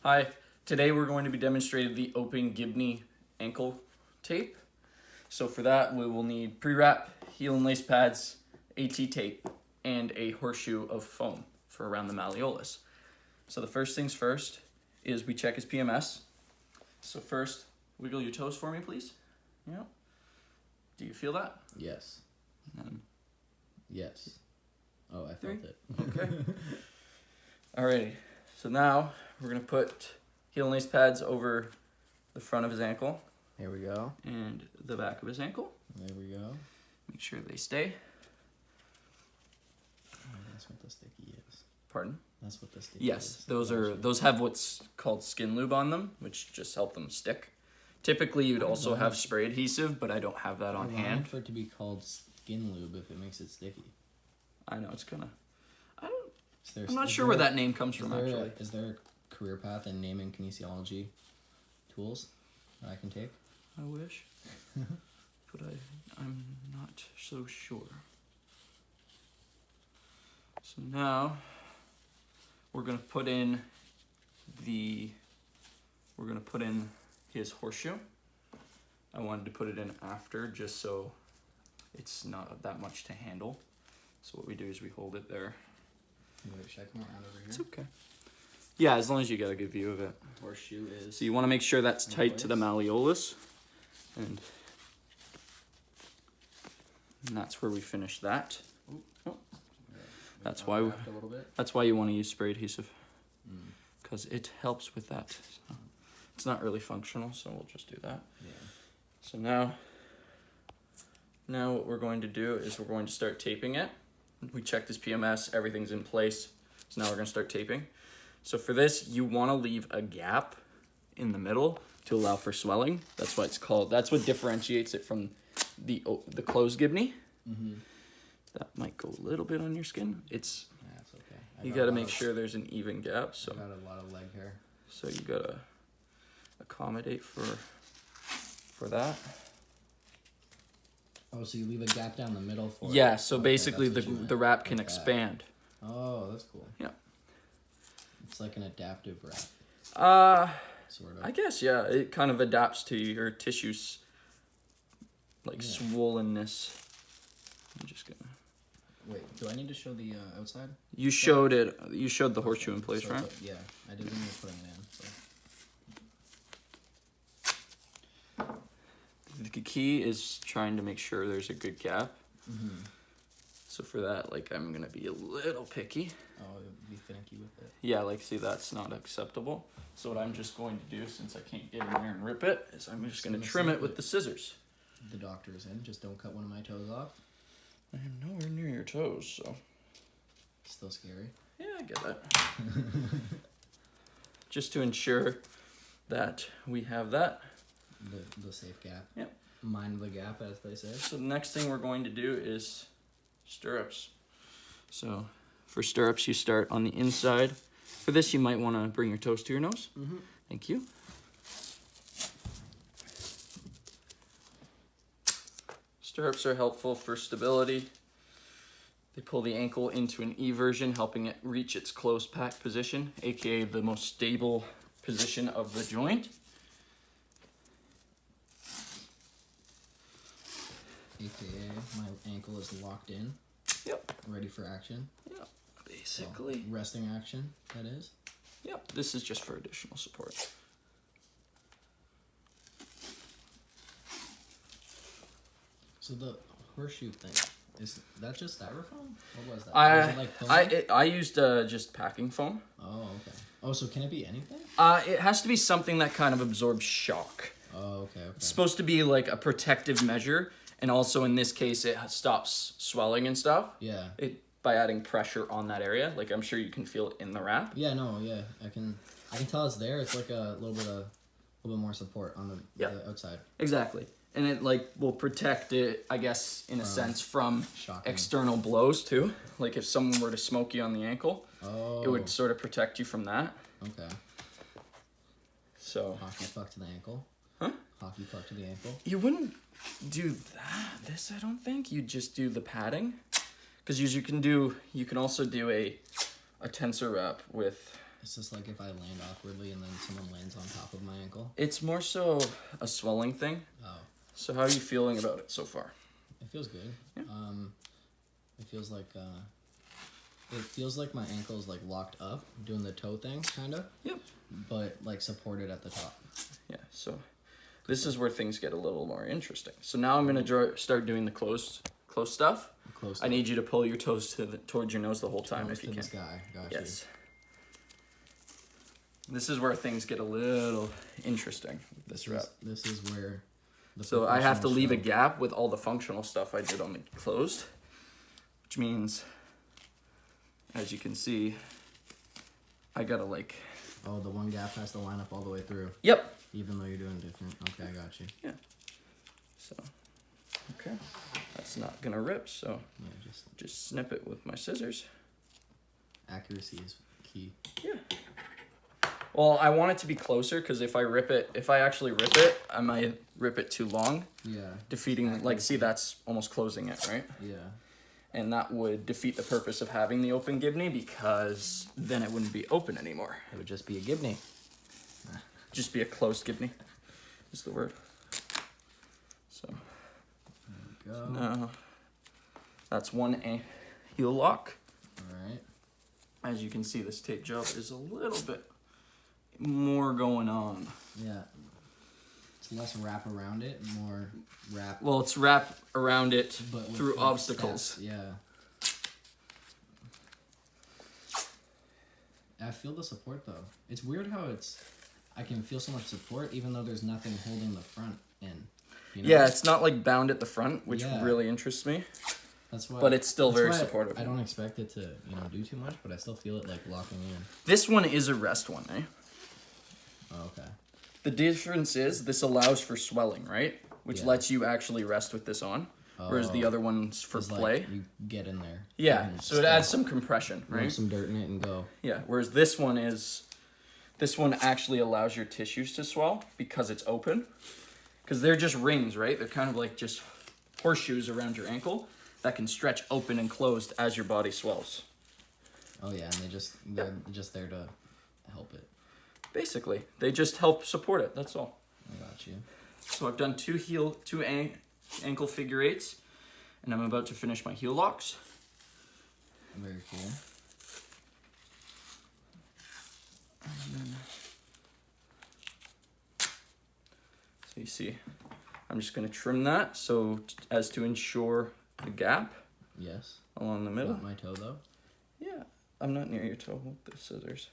Hi, today we're going to be demonstrating the open Gibney ankle tape. So for that we will need pre-wrap, heel and lace pads, AT tape, and a horseshoe of foam for around the malleolus. So the first things first is we check his PMS. So first, wiggle your toes for me please. Yeah. Do you feel that? Yes. Yes. Oh, I felt it. Okay. Alrighty. So now we're gonna put heel and lace pads over the front of his ankle Here we go. and the back of his ankle. There we go. Make sure they stay. Oh, that's what the sticky is. Pardon? That's what the sticky Yes, is. those have what's called skin lube on them, which just help them stick. Typically, you'd also have spray adhesive, but I don't have that on hand. For it to be called skin lube if it makes it sticky. I know it's gonna. I'm I'm not sure where that name comes from actually. Is there a career path in naming kinesiology tools that I can take? I wish, but I'm not so sure. So now we're gonna put in his horseshoe. I wanted to put it in after just so it's not that much to handle. So what we do is we hold it there. Wait, should I come around over here? It's okay. Yeah, as long as you get a good view of it. Horseshoe is. So you want to make sure that's tight to the malleolus, and that's where we finish that. Oh. That's why you want to use spray adhesive, because it helps with that. So it's not really functional, so we'll just do that. Yeah. So now what we're going to do is we're going to start taping it. We checked his PMS, everything's in place. So now we're gonna start taping. So for this, you wanna leave a gap in the middle to allow for swelling. That's why it's called, that's what differentiates it from the closed Gibney. That might go a little bit on your skin. That's okay. You gotta make sure there's an even gap. So I got a lot of leg hair. So you gotta accommodate for that. Oh, so you leave a gap down the middle for it? Yeah, so basically the wrap can expand. Oh, that's cool. Yeah. It's like an adaptive wrap. Sort of. I guess, yeah. It kind of adapts to your tissues, like swollenness. I'm just gonna... Wait, do I need to show the outside? You showed it. You showed the horseshoe in place, right? Yeah, I didn't even put it in. So. The key is trying to make sure there's a good gap. So for that, like, I'm gonna be a little picky. Oh, be finicky with it. Yeah, like, see, that's not acceptable. So what I'm just going to do, since I can't get in there and rip it, is I'm just gonna trim it with the scissors. The doctor is in. Just don't cut one of my toes off. I am nowhere near your toes, so. Still scary. Yeah, I get that. Just to ensure that we have that. The safe gap. Yep. Mind the gap, as they say. So the next thing we're going to do is stirrups. So for stirrups, you start on the inside. For this, you might want to bring your toes to your nose. Thank you. Stirrups are helpful for stability. They pull the ankle into an E version, helping it reach its closed pack position, aka the most stable position of the joint. AKA, my ankle is locked in. Yep. Ready for action. Yep. Basically. So, resting action, that is. Yep. This is just for additional support. So the horseshoe thing, is that just styrofoam? What was that? I used just packing foam. Oh, okay. Oh, so can it be anything? It has to be something that kind of absorbs shock. Oh, okay. It's supposed to be like a protective measure, and also in this case, it stops swelling and stuff. Yeah. By adding pressure on that area, like I'm sure you can feel it in the wrap. Yeah, no, yeah, I can tell it's there. It's like a little bit more support on the outside. Exactly, and it like will protect it, I guess, in a sense from shocking. External blows too. Like if someone were to smoke you on the ankle, it would sort of protect you from that. Okay. So. Hockey puck to the ankle. Huh? Hockey puck to the ankle. You wouldn't do that. I don't think. You'd just do the padding. Because you can also do a tensor wrap with It's just like if I land awkwardly and then someone lands on top of my ankle. It's more so a swelling thing. Oh. So how are you feeling about it so far? It feels good. Yeah. It feels like my ankle is like locked up, doing the toe thing, kind of. Yep. But like supported at the top. Yeah. So this is where things get a little more interesting. So now I'm gonna start doing the close stuff. I need you to pull your toes towards your nose the whole time if you can. The sky. Got yes. This is where things get a little interesting with this rep. This is where... So I have to leave a gap with all the functional stuff I did on the closed. Which means, as you can see, I gotta like... Oh, the one gap has to line up all the way through. Yep. Even though you're doing different. Okay, I got you. Yeah. So, okay. That's not gonna rip, so yeah, just snip it with my scissors. Accuracy is key. Yeah. Well, I want it to be closer because if I actually rip it, I might rip it too long. Yeah. Defeating, like, see, that's almost closing it, right? Yeah. And that would defeat the purpose of having the open Gibney because then it wouldn't be open anymore. It would just be a Gibney. Just be a closed Gibney is the word. So, there we go. Now, that's one heel lock. All right. As you can see, this tape job is a little bit more going on. Yeah. It's less wrap around it, more wrap. Well, it's wrap around it but with through like obstacles. Steps. Yeah. I feel the support though. It's weird how I can feel so much support even though there's nothing holding the front in. You know? Yeah, it's not like bound at the front, which Yeah. really interests me. That's why. But it's still very supportive. I don't expect it to, do too much, but I still feel it like locking in. This one is a rest one, eh? Oh, okay. The difference is this allows for swelling, right? Which lets you actually rest with this on. Whereas the other one's for play. Like you get in there. Yeah, so it adds some compression, right? Rub some dirt in it and go. Yeah, whereas this one actually allows your tissues to swell because it's open. Because they're just rings, right? They're kind of like just horseshoes around your ankle that can stretch open and closed as your body swells. Oh yeah, and they're just there to help it. Basically, they just help support it, that's all. I got you. So I've done two ankle figure eights, and I'm about to finish my heel locks. Very cool. So you see, I'm just going to trim that so as to ensure the gap. Yes. Along the middle. Not my toe though. Yeah, I'm not near your toe with the scissors.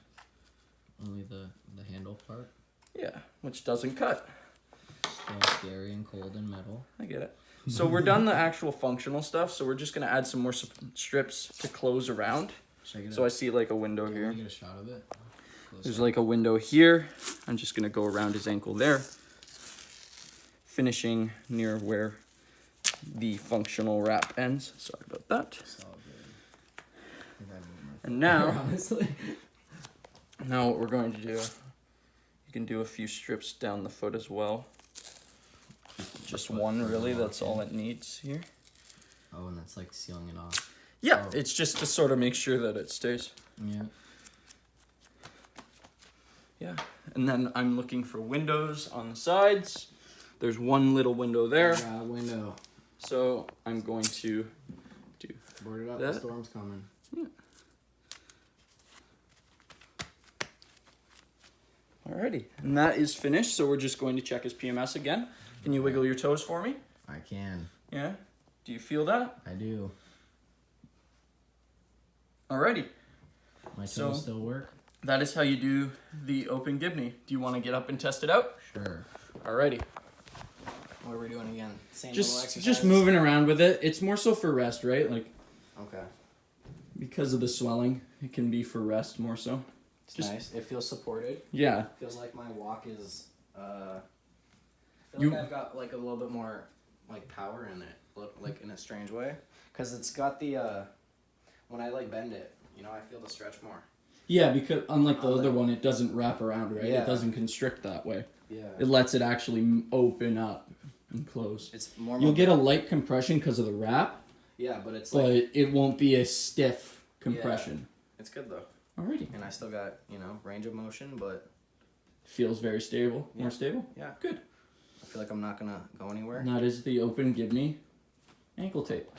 Only the handle part. Yeah, which doesn't cut. Still scary and cold and metal. I get it. So we're done the actual functional stuff, so we're just going to add some more strips to close around. Check it So out. I see like a window Can here. we get a shot of it? There's like a window here. I'm just going to go around his ankle there. Finishing near where the functional wrap ends. Sorry about that. It's all good. And now, honestly. now what we're going to do, you can do a few strips down the foot as well. Just one really, that's all it needs here. Oh, and that's like sealing it off. Yeah, Oh. it's just to sort of make sure that it stays. Yeah. Yeah, and then I'm looking for windows on the sides. There's one little window there. Window. So I'm going to do Board it up, that. the storm's coming. Yeah. Alrighty, and that is finished, so we're just going to check his PMS again. Can you wiggle your toes for me? I can. Yeah? Do you feel that? I do. Alrighty, My toes So- still work? that is how you do the open Gibney. Do you want to get up and test it out? Sure. Alrighty. What are we doing again? Same little Just exercises? moving around with it. It's more so for rest, right? Like, Okay. because of the swelling, it can be for rest more so. It's Just- nice. It feels supported. Yeah. Feels like my walk is, I feel You- like I've got like a little bit more like power in it, like in a strange way. Cause it's got the, when I like bend it, I feel the stretch more. Yeah, because unlike the other Like- one, it doesn't wrap around, right? Yeah. It doesn't constrict that way. Yeah. It lets it actually open up and close. It's more. You'll get a light compression because of the wrap, Yeah, but it's but like it won't be a stiff compression. it's good though. Alrighty. And I still got, you know, range of motion, but Feels very stable. Yeah. More stable? yeah, Good. I feel like I'm not gonna go anywhere. And that is the Open Gibney ankle tape.